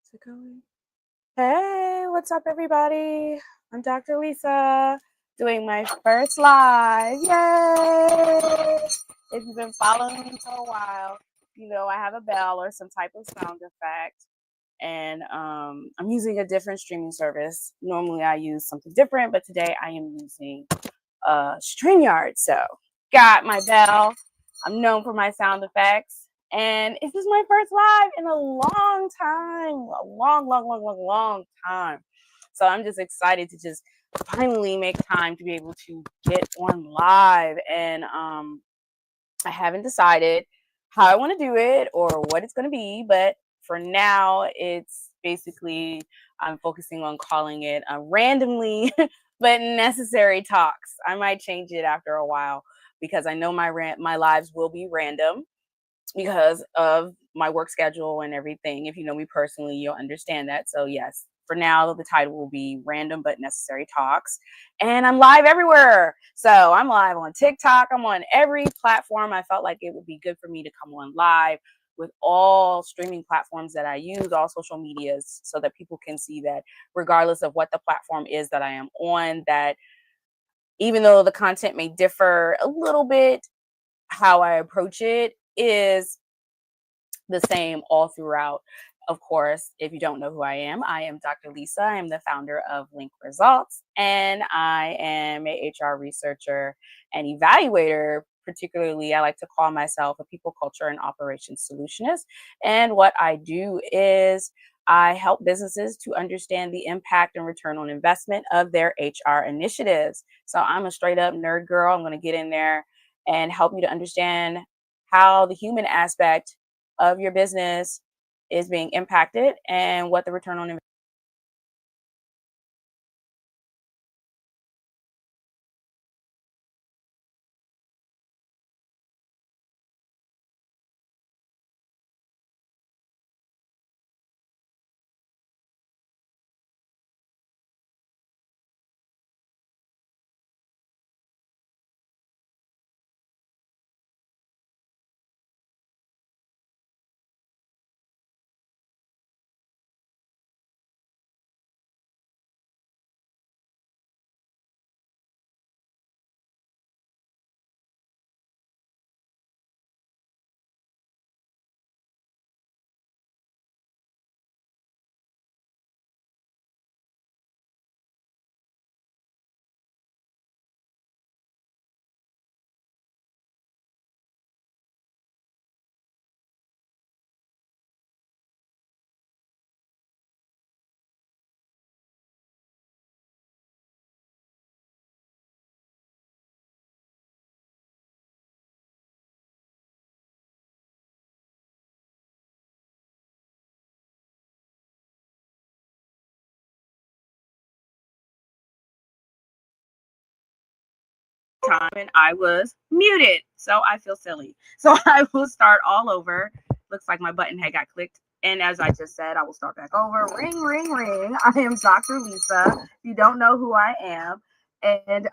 Is it going? Hey, what's up, everybody? I'm Dr. Lisa, doing my first live. Yay! If you've been following me for a while, you know I have a bell or some type of sound effect. And I'm using a different streaming service. Normally I use something different, but today I am using StreamYard. So, got my bell. I'm known for my sound effects. And this is my first live in a long time, a long time. So I'm just excited to just finally make time to be able to get on live. And I haven't decided how I want to do it or what it's going to be, but for now, it's basically I'm focusing on calling it randomly but necessary talks. I might change it after a while because I know my lives will be random because of my work schedule and everything. If you know me personally, you'll understand that. So yes, for now, the title will be Random But Necessary Talks. And I'm live everywhere. So I'm live on TikTok. I'm on every platform. I felt like it would be good for me to come on live with all streaming platforms that I use, all social medias, so that people can see that regardless of what the platform is that I am on, that even though the content may differ a little bit, how I approach it is the same all throughout. Of course, if you don't know who I am Dr. Lisa. I am the founder of Link Results, and I am a HR researcher and evaluator. Particularly, I like to call myself a people, culture, and operations solutionist. And what I do is I help businesses to understand the impact and return on investment of their HR initiatives. So I'm a straight up nerd girl. I'm going to get in there and help you to understand how the human aspect of your business is being impacted and what the return on investment. Time and I was muted, so I feel silly. So I will start all over. Looks like my button had got clicked. And as I just said, I will start back over. Ring, ring, ring. I am Dr. Lisa. If you don't know who I am, and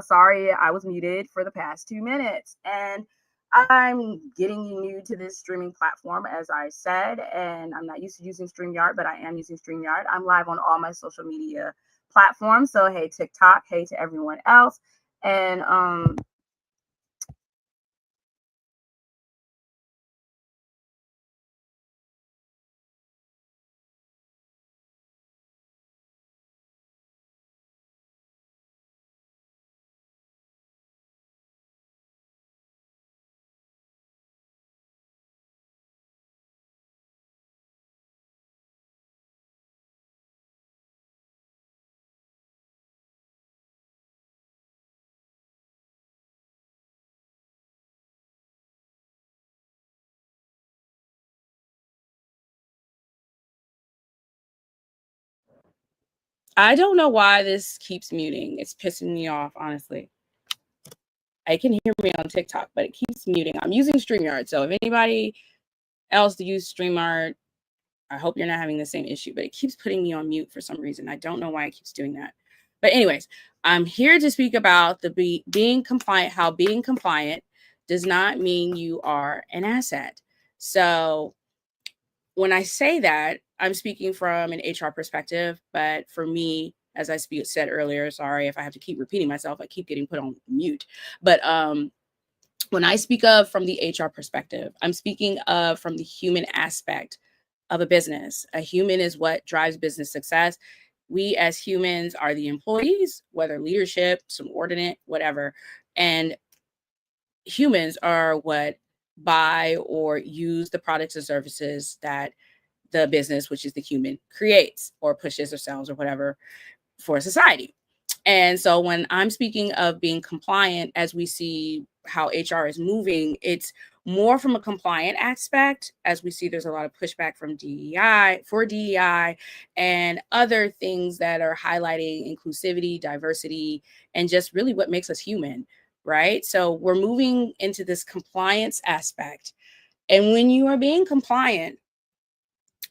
sorry, I was muted for the past 2 minutes. And I'm getting new to this streaming platform, as I said, and I'm not used to using StreamYard, but I am using StreamYard. I'm live on all my social media platforms. So hey, TikTok, hey to everyone else. And I don't know why this keeps muting. It's pissing me off, honestly. I can hear me on TikTok, but it keeps muting. I'm using StreamYard, so if anybody else use StreamYard, I hope you're not having the same issue, but it keeps putting me on mute for some reason. I don't know why it keeps doing that. But anyways, I'm here to speak about the being compliant, how being compliant does not mean you are an asset. So when I say that, I'm speaking from an HR perspective, but for me, as I said earlier, sorry if I have to keep repeating myself, I keep getting put on mute. But when I speak of from the HR perspective, I'm speaking of from the human aspect of a business. A human is what drives business success. We as humans are the employees, whether leadership, subordinate, whatever. And humans are what buy or use the products and services that the business, which is the human, creates or pushes or sells or whatever for society. And so when I'm speaking of being compliant, as we see how HR is moving, it's more from a compliant aspect. As we see, there's a lot of pushback from DEI and other things that are highlighting inclusivity, diversity, and just really what makes us human, right? So we're moving into this compliance aspect. And when you are being compliant,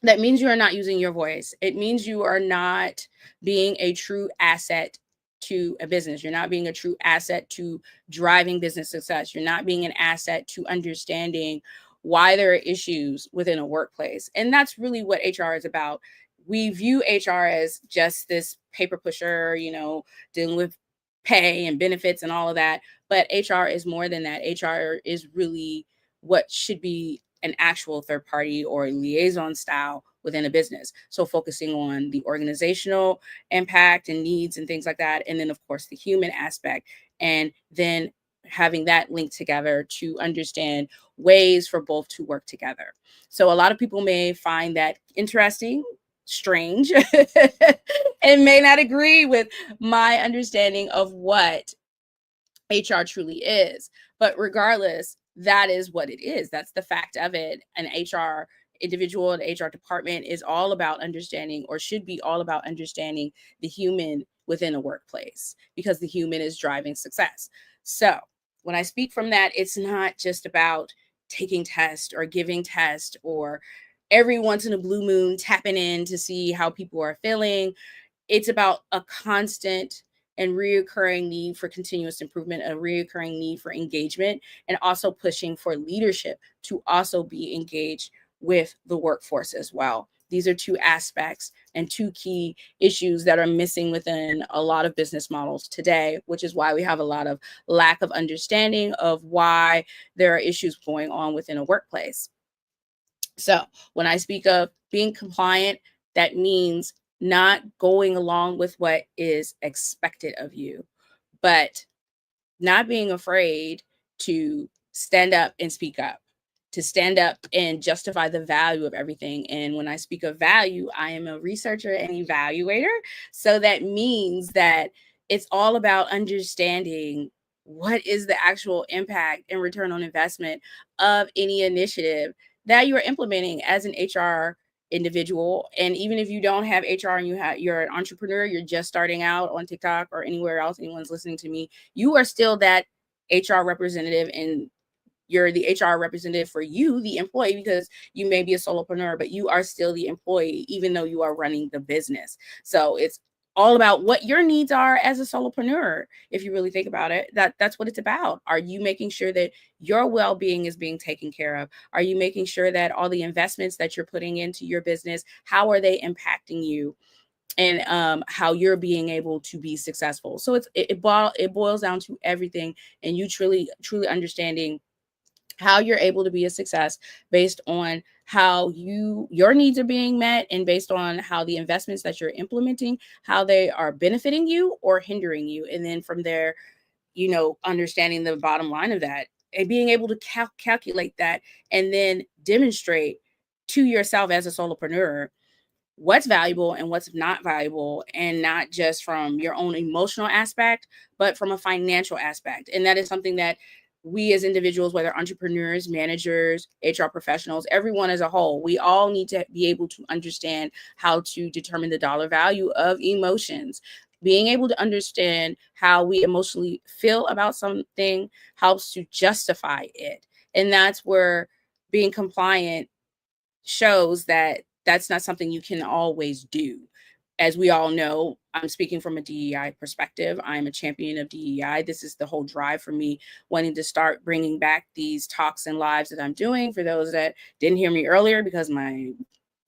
that means you are not using your voice. It means you are not being a true asset to a business. You're not being a true asset to driving business success. You're not being an asset to understanding why there are issues within a workplace. And that's really what HR is about. We view HR as just this paper pusher, dealing with pay and benefits and all of that. But HR is more than that. HR is really what should be an actual third party or liaison style within a business. So focusing on the organizational impact and needs and things like that. And then, of course, the human aspect. And then having that linked together to understand ways for both to work together. So a lot of people may find that interesting, strange, and may not agree with my understanding of what HR truly is. But regardless, that is what it is. That's the fact of it. An HR individual, an HR department is all about understanding, or should be all about understanding, the human within a workplace, because the human is driving success. So when I speak from that, it's not just about taking tests or giving tests or every once in a blue moon tapping in to see how people are feeling. It's about a constant and reoccurring need for continuous improvement, a reoccurring need for engagement, and also pushing for leadership to also be engaged with the workforce as well. These are two aspects and two key issues that are missing within a lot of business models today, which is why we have a lot of lack of understanding of why there are issues going on within a workplace. So when I speak of being compliant, that means not going along with what is expected of you, but not being afraid to stand up and speak up, to stand up and justify the value of everything. And when I speak of value, I am a researcher and evaluator. So that means that it's all about understanding what is the actual impact and return on investment of any initiative that you are implementing as an HR individual. And even if you don't have HR and you're an entrepreneur, you're just starting out on TikTok or anywhere else, anyone's listening to me, you are still that HR representative, and you're the HR representative for you, the employee, because you may be a solopreneur, but you are still the employee, even though you are running the business. So it's all about what your needs are as a solopreneur. If you really think about it, that's what it's about. Are you making sure that your well-being is being taken care of? Are you making sure that all the investments that you're putting into your business, how are they impacting you? And how you're being able to be successful. So it boils down to everything, and you truly understanding how you're able to be a success based on how your needs are being met, and based on how the investments that you're implementing, how they are benefiting you or hindering you. And then from there, understanding the bottom line of that and being able to calculate that, and then demonstrate to yourself as a solopreneur what's valuable and what's not valuable, and not just from your own emotional aspect, but from a financial aspect. And that is something that we as individuals, whether entrepreneurs, managers, HR professionals, everyone as a whole, we all need to be able to understand how to determine the dollar value of emotions. Being able to understand how we emotionally feel about something helps to justify it. And that's where being compliant shows that that's not something you can always do. As we all know, I'm speaking from a DEI perspective. I'm a champion of DEI. This is the whole drive for me, wanting to start bringing back these talks and lives that I'm doing. For those that didn't hear me earlier, because my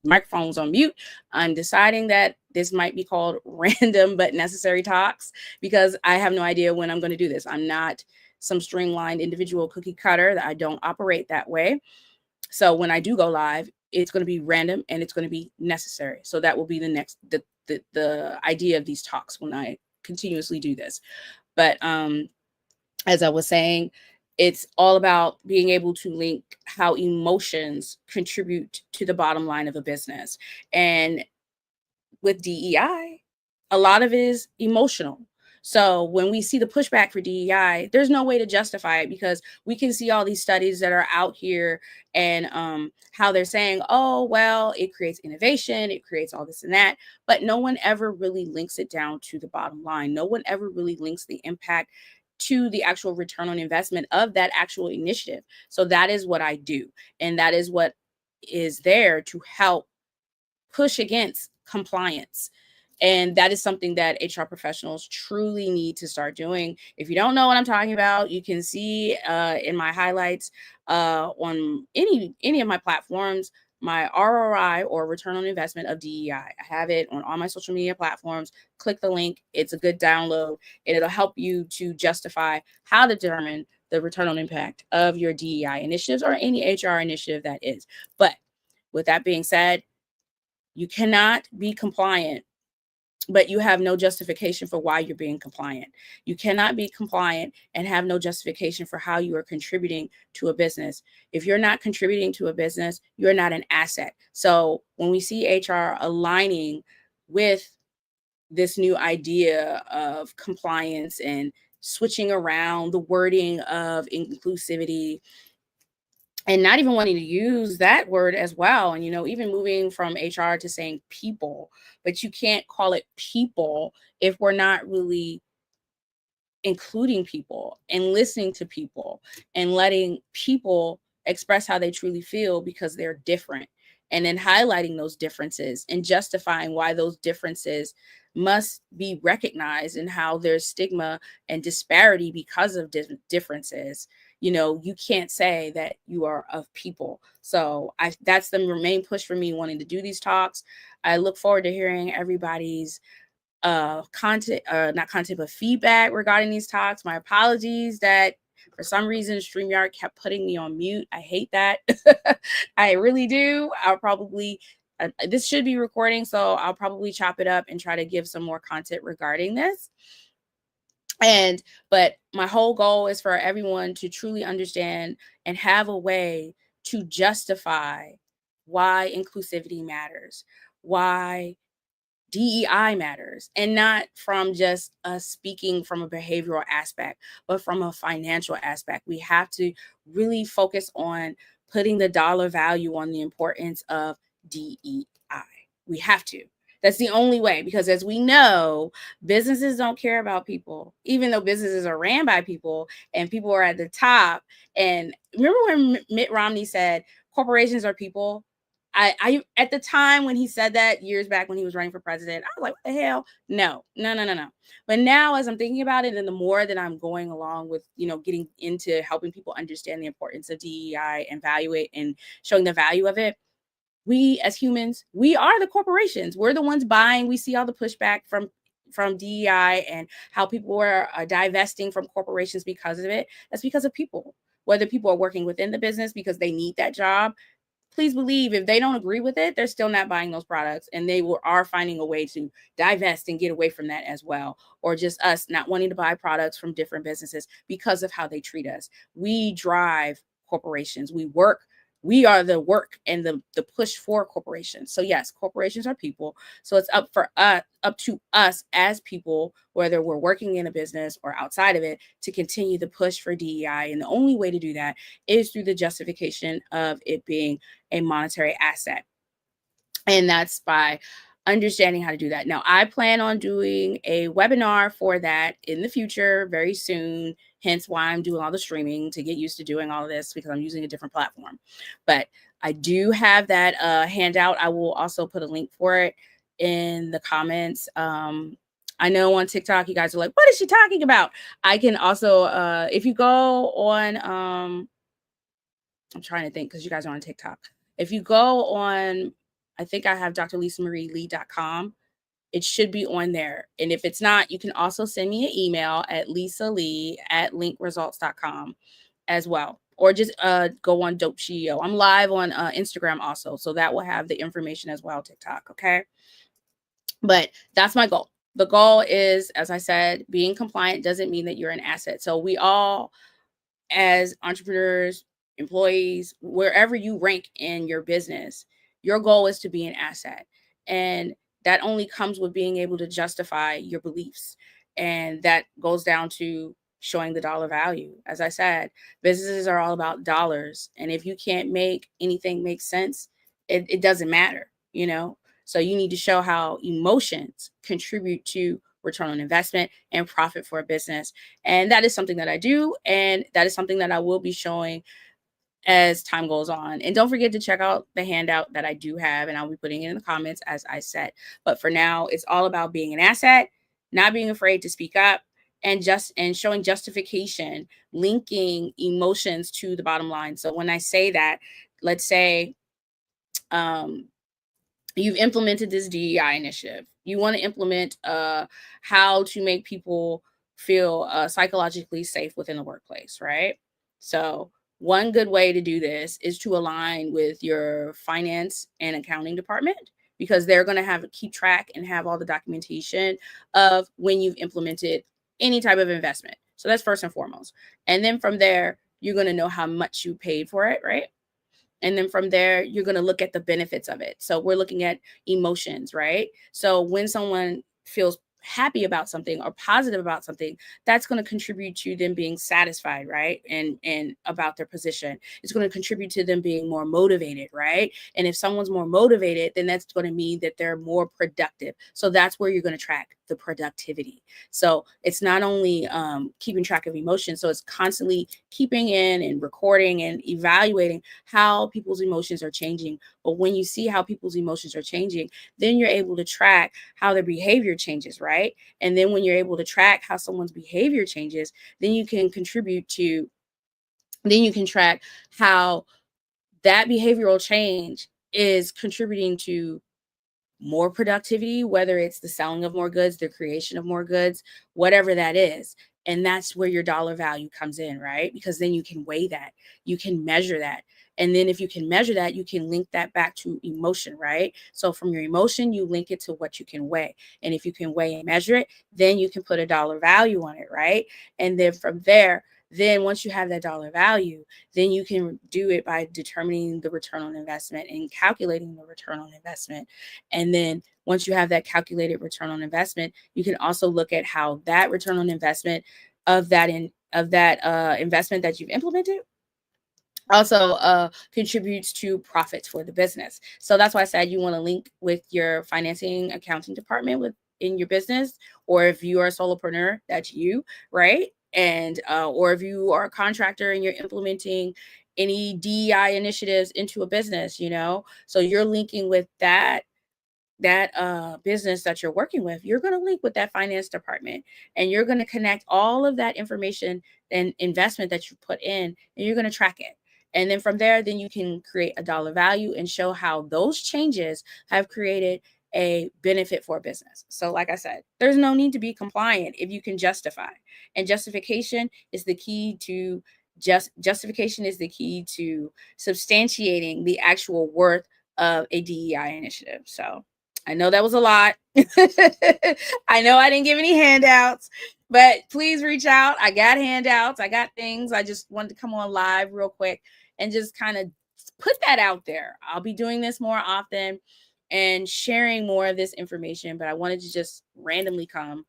microphone was on mute. I'm deciding that this might be called random but necessary talks because I have no idea when I'm going to do this. I'm not some streamlined individual cookie cutter. That I don't operate that way. So when I do go live, it's going to be random and it's going to be necessary. So that will be the next the idea of these talks when I continuously do this. But as I was saying, it's all about being able to link how emotions contribute to the bottom line of a business. And with DEI, a lot of it is emotional. So when we see the pushback for DEI, there's no way to justify it because we can see all these studies that are out here and how they're saying, oh, well, it creates innovation, it creates all this and that. But no one ever really links it down to the bottom line. No one ever really links the impact to the actual return on investment of that actual initiative. So that is what I do. And that is what is there to help push against compliance. And that is something that HR professionals truly need to start doing. If you don't know what I'm talking about, you can see in my highlights on any of my platforms, my ROI or return on investment of DEI. I have it on all my social media platforms. Click the link. It's a good download and it'll help you to justify how to determine the return on impact of your DEI initiatives or any HR initiative that is. But with that being said, you cannot be compliant, but you have no justification for why you're being compliant. You cannot be compliant and have no justification for how you are contributing to a business. If you're not contributing to a business, you're not an asset. So when we see HR aligning with this new idea of compliance and switching around the wording of inclusivity, and not even wanting to use that word as well. And, even moving from HR to saying people, but you can't call it people if we're not really including people and listening to people and letting people express how they truly feel because they're different. And then highlighting those differences and justifying why those differences must be recognized and how there's stigma and disparity because of differences. You can't say that you are of people. So that's the main push for me wanting to do these talks. I look forward to hearing everybody's content, not content, but feedback regarding these talks. My apologies that for some reason StreamYard kept putting me on mute. I hate that. I really do. I'll probably this should be recording, so I'll probably chop it up and try to give some more content regarding this. But my whole goal is for everyone to truly understand and have a way to justify why inclusivity matters, why DEI matters, and not from just us speaking from a behavioral aspect, but from a financial aspect. We have to really focus on putting the dollar value on the importance of DEI. We have to. That's the only way, because as we know, businesses don't care about people, even though businesses are ran by people and people are at the top. And remember when Mitt Romney said corporations are people? I at the time when he said that years back when he was running for president, I was like, what the hell? No. But now as I'm thinking about it, and the more that I'm going along with, getting into helping people understand the importance of DEI and value it and showing the value of it, we as humans, we are the corporations. We're the ones buying. We see all the pushback from DEI and how people are divesting from corporations because of it. That's because of people. Whether people are working within the business because they need that job, please believe if they don't agree with it, they're still not buying those products, and they are finding a way to divest and get away from that as well. Or just us not wanting to buy products from different businesses because of how they treat us. We drive corporations. We are the work and the push for corporations. So yes, corporations are people. So it's up to us as people, whether we're working in a business or outside of it, to continue the push for DEI. And the only way to do that is through the justification of it being a monetary asset. And that's by understanding how to do that. Now, I plan on doing a webinar for that in the future very soon, hence why I'm doing all the streaming to get used to doing all of this, because I'm using a different platform. But I do have that handout. I will also put a link for it in the comments. I know on TikTok, you guys are like, what is she talking about? I can also, if you go on, I'm trying to think because you guys are on TikTok. If you go on I think I have drlisamarielee.com. It should be on there. And if it's not, you can also send me an email at lisalee@linkresults.com as well. Or just go on Dope CEO. I'm live on Instagram also. So that will have the information as well, TikTok. Okay. But that's my goal. The goal is, as I said, being compliant doesn't mean that you're an asset. So we all, as entrepreneurs, employees, wherever you rank in your business, your goal is to be an asset. And that only comes with being able to justify your beliefs. And that goes down to showing the dollar value. As I said, businesses are all about dollars. And if you can't make anything make sense, it doesn't matter, you know? So you need to show how emotions contribute to return on investment and profit for a business. And that is something that I do. And that is something that I will be showing as time goes on. And don't forget to check out the handout that I do have, and I'll be putting it in the comments as I said. But for now, it's all about being an asset, not being afraid to speak up, and showing justification, linking emotions to the bottom line. So when I say that, let's say you've implemented this DEI initiative. You want to implement how to make people feel psychologically safe within the workplace, right? So one good way to do this is to align with your finance and accounting department, because they're going to have keep track and have all the documentation of when you've implemented any type of investment. So that's first and foremost. And then from there, you're going to know how much you paid for it, right? And then from there, you're going to look at the benefits of it. So we're looking at emotions, right? So when someone feels happy about something or positive about something, that's going to contribute to them being satisfied, right? And about their position. It's going to contribute to them being more motivated, right? And if someone's more motivated, then that's going to mean that they're more productive. So that's where you're going to track the productivity. So it's not only keeping track of emotions, so it's constantly keeping in and recording and evaluating how people's emotions are changing. But when you see how people's emotions are changing, then you're able to track how their behavior changes, right? And then when you're able to track how someone's behavior changes, then you can track how that behavioral change is contributing to more productivity, whether it's the selling of more goods, the creation of more goods, whatever that is. And that's where your dollar value comes in, right? Because then you can weigh that, you can measure that. And then if you can measure that, you can link that back to emotion, right? So from your emotion, you link it to what you can weigh. And if you can weigh and measure it, then you can put a dollar value on it, right? And then from there, then once you have that dollar value, then you can do it by determining the return on investment and calculating the return on investment. And then once you have that calculated return on investment, you can also look at how that return on investment of that investment that you've implemented also contributes to profits for the business. So that's why I said you want to link with your financing accounting department within your business, or if you are a solopreneur, that's you, right? And or if you are a contractor and you're implementing any DEI initiatives into a business, you know, so you're linking with that business that you're working with, you're going to link with that finance department, and you're going to connect all of that information and investment that you put in, and you're going to track it. And then from there, then you can create a dollar value and show how those changes have created a benefit for a business. So like I said, there's no need to be compliant if you can justify. And justification is the key to substantiating the actual worth of a DEI initiative. So I know that was a lot. I know I didn't give any handouts, but please reach out. I got handouts. I got things. I just wanted to come on live real quick and just kind of put that out there. I'll be doing this more often and sharing more of this information, but I wanted to just randomly come.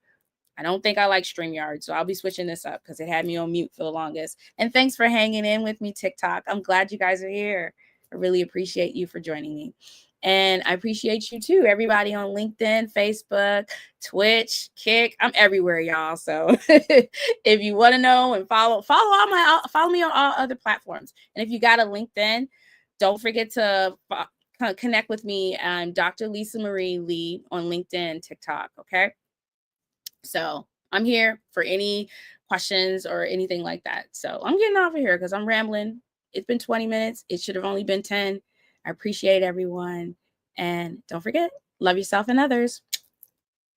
I don't think I like StreamYard, so I'll be switching this up because it had me on mute for the longest. And thanks for hanging in with me, TikTok. I'm glad you guys are here. I really appreciate you for joining me. And I appreciate you too, everybody on LinkedIn, Facebook, Twitch, Kick. I'm everywhere, y'all. So if you want to know and follow me on all other platforms. And if you got a LinkedIn, don't forget to connect with me. I'm Dr. Lisa Marie Lee on LinkedIn, TikTok. Okay. So I'm here for any questions or anything like that. So I'm getting off of here because I'm rambling. It's been 20 minutes. It should have only been 10. I appreciate everyone. And don't forget, love yourself and others.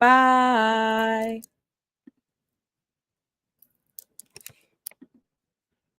Bye.